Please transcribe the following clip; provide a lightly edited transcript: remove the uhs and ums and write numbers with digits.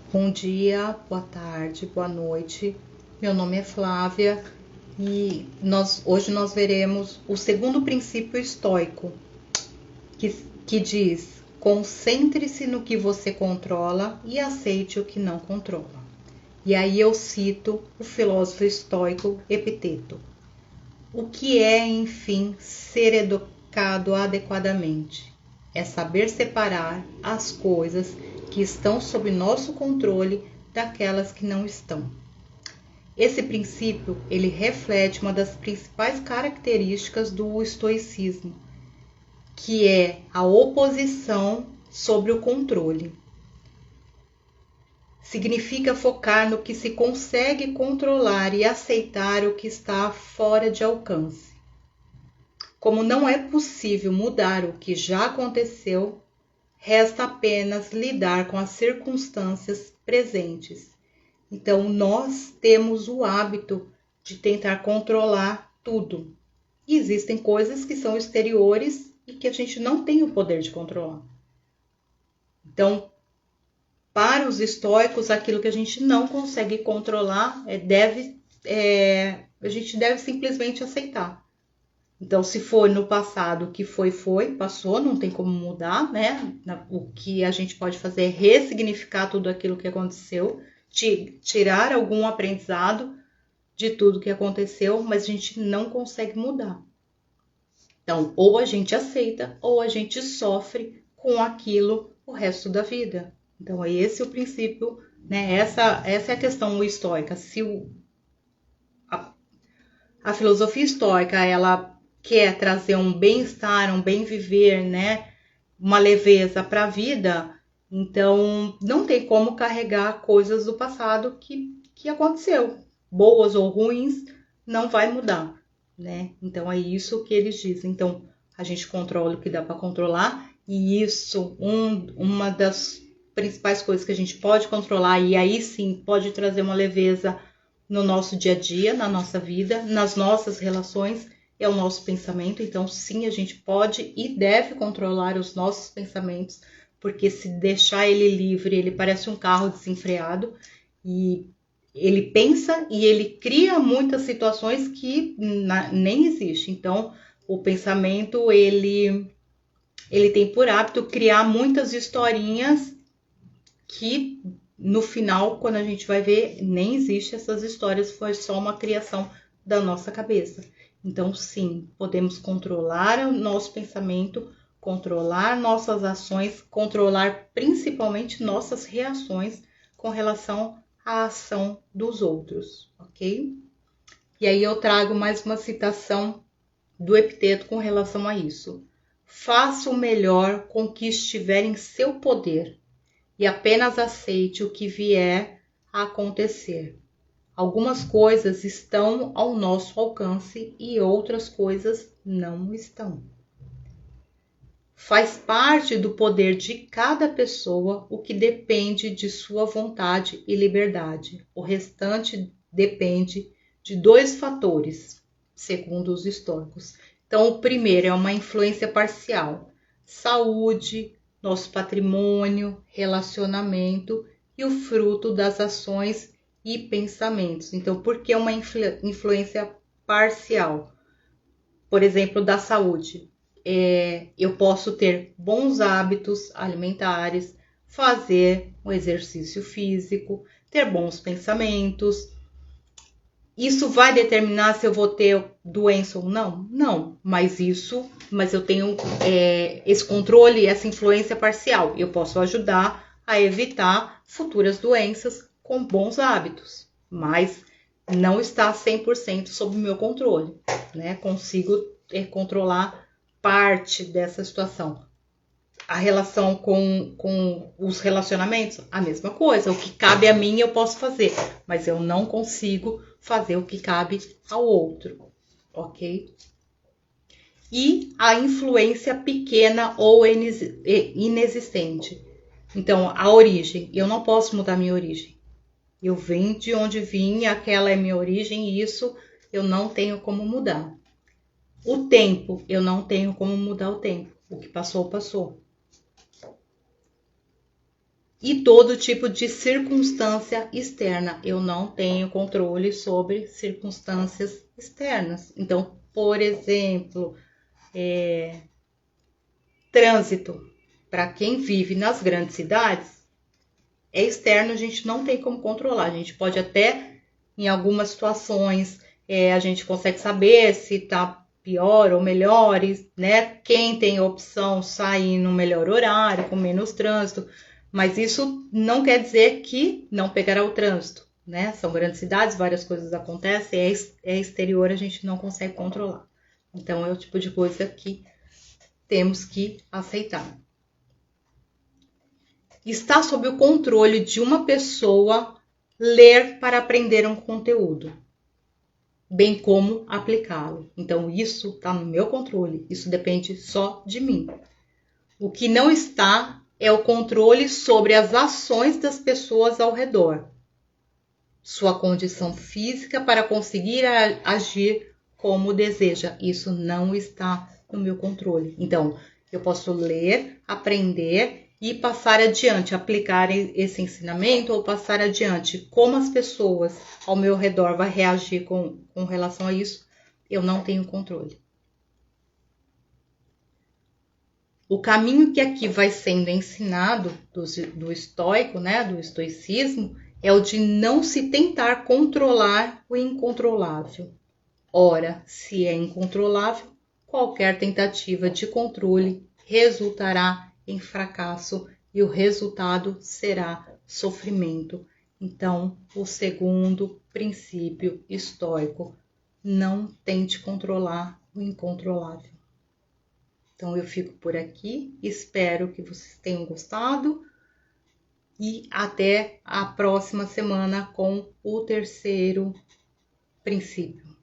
Bom dia, boa tarde, boa noite. Meu nome é Flávia e hoje nós veremos o segundo princípio estoico, que diz: concentre-se no que você controla e aceite o que não controla. E aí eu cito o filósofo estoico Epiteto. O que é, enfim, ser educado adequadamente? É saber separar as coisas que estão sob nosso controle daquelas que não estão. Esse princípio, ele reflete uma das principais características do estoicismo, que é a oposição sobre o controle. Significa focar no que se consegue controlar e aceitar o que está fora de alcance. Como não é possível mudar o que já aconteceu, resta apenas lidar com as circunstâncias presentes. Então, nós temos o hábito de tentar controlar tudo. E existem coisas que são exteriores e que a gente não tem o poder de controlar. Então, para os estoicos, aquilo que a gente não consegue controlar, a gente deve simplesmente aceitar. Então, se foi no passado, o que foi, passou, não tem como mudar, né? O que a gente pode fazer é ressignificar tudo aquilo que aconteceu, tirar algum aprendizado de tudo que aconteceu, mas a gente não consegue mudar. Então, ou a gente aceita, ou a gente sofre com aquilo o resto da vida. Então, esse é o princípio, né? Essa é a questão estoica. Se a filosofia estoica, ela quer trazer um bem-estar, um bem viver, né? Uma leveza para a vida, então não tem como carregar coisas do passado que aconteceu, boas ou ruins, não vai mudar, né? Então é isso que eles dizem. Então a gente controla o que dá para controlar e isso uma das principais coisas que a gente pode controlar e aí sim pode trazer uma leveza no nosso dia a dia, na nossa vida, nas nossas relações, é o nosso pensamento. Então, sim, a gente pode e deve controlar os nossos pensamentos, porque se deixar ele livre, ele parece um carro desenfreado e ele pensa e ele cria muitas situações que nem existem. Então, o pensamento, ele tem por hábito criar muitas historinhas que no final, quando a gente vai ver, nem existe essas histórias, foi só uma criação da nossa cabeça. Então, sim, podemos controlar o nosso pensamento, controlar nossas ações, controlar principalmente nossas reações com relação à ação dos outros, ok? E aí eu trago mais uma citação do Epiteto com relação a isso. Faça o melhor com o que estiver em seu poder e apenas aceite o que vier a acontecer. Algumas coisas estão ao nosso alcance e outras coisas não estão. Faz parte do poder de cada pessoa o que depende de sua vontade e liberdade. O restante depende de dois fatores, segundo os estoicos. Então, o primeiro é uma influência parcial: saúde, nosso patrimônio, relacionamento e o fruto das ações e pensamentos. Então, por que uma influência parcial? Por exemplo, da saúde. Eu posso ter bons hábitos alimentares, fazer um exercício físico, ter bons pensamentos. Isso vai determinar se eu vou ter doença ou não? Não, mas eu tenho esse controle, essa influência parcial. Eu posso ajudar a evitar futuras doenças com bons hábitos, mas não está 100% sob o meu controle, né? Consigo controlar parte dessa situação. A relação com os relacionamentos, a mesma coisa. O que cabe a mim eu posso fazer, mas eu não consigo fazer o que cabe ao outro, ok? E a influência pequena ou inexistente. Então, a origem. Eu não posso mudar minha origem. Eu vim de onde vim, aquela é minha origem e isso eu não tenho como mudar. O tempo, eu não tenho como mudar o tempo. O que passou, passou. e todo tipo de circunstância externa. Eu não tenho controle sobre circunstâncias externas. Então, por exemplo, trânsito. Para quem vive nas grandes cidades, é externo, a gente não tem como controlar. A gente pode até, em algumas situações, a gente consegue saber se está pior ou melhor, né? Quem tem a opção sair no melhor horário, com menos trânsito. Mas isso não quer dizer que não pegará o trânsito, né? São grandes cidades, várias coisas acontecem, é exterior, a gente não consegue controlar. Então, é o tipo de coisa que temos que aceitar. Está sob o controle de uma pessoa ler para aprender um conteúdo, bem como aplicá-lo. Então, isso está no meu controle, isso depende só de mim. O que não está é o controle sobre as ações das pessoas ao redor, sua condição física para conseguir agir como deseja. Isso não está no meu controle. Então, eu posso ler, aprender e passar adiante, aplicar esse ensinamento ou passar adiante. Como as pessoas ao meu redor vão reagir com relação a isso, eu não tenho controle. O caminho que aqui vai sendo ensinado do estoico, né, do estoicismo, é o de não se tentar controlar o incontrolável. Ora, se é incontrolável, qualquer tentativa de controle resultará em fracasso e o resultado será sofrimento. Então, o segundo princípio estoico, não tente controlar o incontrolável. Então, eu fico por aqui, espero que vocês tenham gostado e até a próxima semana com o terceiro princípio.